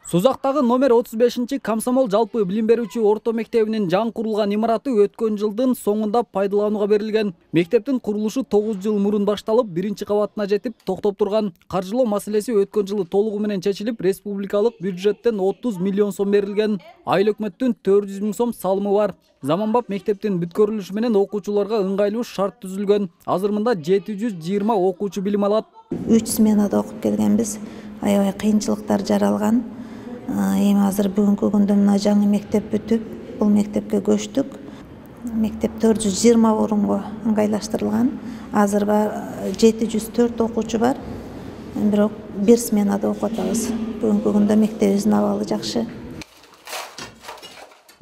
Сузактагы номер 35 Комсомол жалпы билим берүүчү орто мектебинин жаңы курулган имараты өткөн жылдын соңунда пайдаланууга берилген. Мектептин курулушу 9 жыл мурун башталып, биринчи кабатына жетип токтоп турган. Каржылоо маселеси өткөн жылы толугу менен чечилип, республикалык бюджеттен 30 миллион сом берилген. Айыл өкмөттүн 400 000 сом салымы бар. Заманбап мектептин бүткөрүлүшү менен окуучуларга ыңгайлуу шарт түзүлгөн. Азыр мында 720 окуучу билим алат. 3 сменада окуп келгенбиз. Аябай кыйынчылыктар жаралган. Эми азыр бүгүнкү күндө мына жаңы мектеп бүтүп, бул мектепке көчтүк. Мектеп 420 орунго ыңгайлаштырылган. Азыр бар 704 окуучу бар. Бирок бир сменада окуп атабыз. Бүгүнкү күндө мектебибиздин абалы жакшы.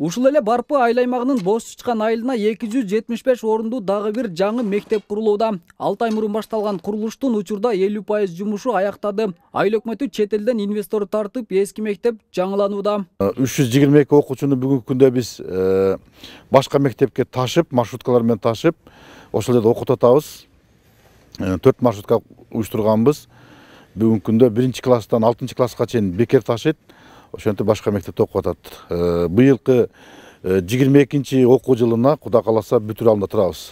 Ушул эле Барпы айыл аймагынын Боз Чычкан айылына 275 орунду дагы бир жаңы мектеп курулууда. 6 ай мурун башталган курулуштун учурда 50% жумушу аяктады. Айыл өкмөтү чет элден инвестор тартып, эски мектеп жаңыланууда. 322 окуучуну бүгүнкү күндө биз башка мектепке ташып, маршруткалар менен ташып, ошол жерде окутуп атабыз. 4 маршрутка уюштурганбыз. Бүгүнкү күндө 1-класстан 6-класска чейин бекер ташыйт. Ошентип башка мектепте окуп атат. Быйылкы 22 окуу жылына Кудай кааласа бүтүр алдында турабыз.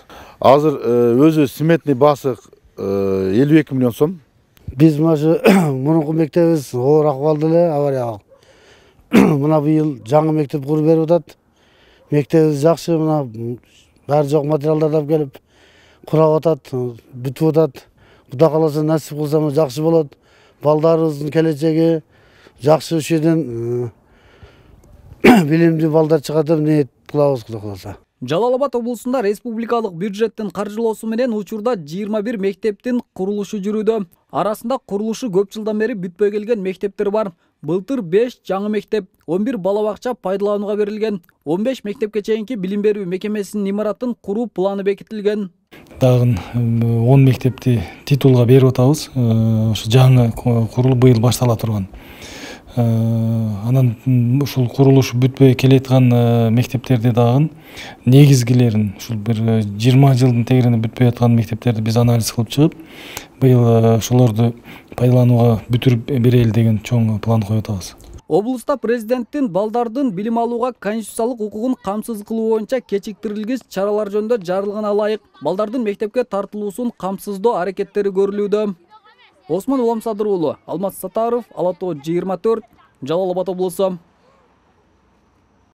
Азыр өзү сметный баасы 52 миллион сом. Биз мына мурунку мектебибиз оор акыбалда эле аварияга. Мына быйыл жаңы мектеп куруп берип атат. Мектебибиз жакшы, мына баары жок материалдарды алып келип курап атат, бүтүп атат. Кудай кааласа насип кылса жакшы болот. Балдарыбыздын келечеги жакшы, ошол жерден билимдүү балдар чыгат деп ниет кылабыз, Кудай кааласа. Жалал Абад облусунда республикалык бюджеттин каржылоосу менен учурда 21 мектептин курулушу жүрүүдө. Арасында курулушу көп жылдан бери бүтпөй келген мектептер бар. Былтыр 5 жаңы мектеп, 11 бала бакча пайдаланууга берилген. 15 мектепке чейинки билим берүү мекемесинин имаратын куруу планы бекитилген. Дагы 10 мектепти титулга берип атабыз. Ошо жаңы курулуп быйыл баштала турган. Анан ушул курулушу бүтпөй келеаткан мектептерди дагы негизгилерин, ушул бир 20 жылдын тегерине бүтпөй аткан мектептерди биз анализ кылып чыгып, быйыл ошолорду пайдаланууга бүтүрүп берели деген чоң план коюп атабыз. Облуста президенттин балдардын билим алууга конституциялык укугун камсыз кылуу боюнча кечиктирилгис чаралар жөнүндө жарылган ылайык балдардын мектепке тартылуусун камсыздоо аракеттери көрүлүүдө. Осмон Уламсадыр уулу, Алмаз Сатаров, Ала Тоо 24, Жалал Абад облусу.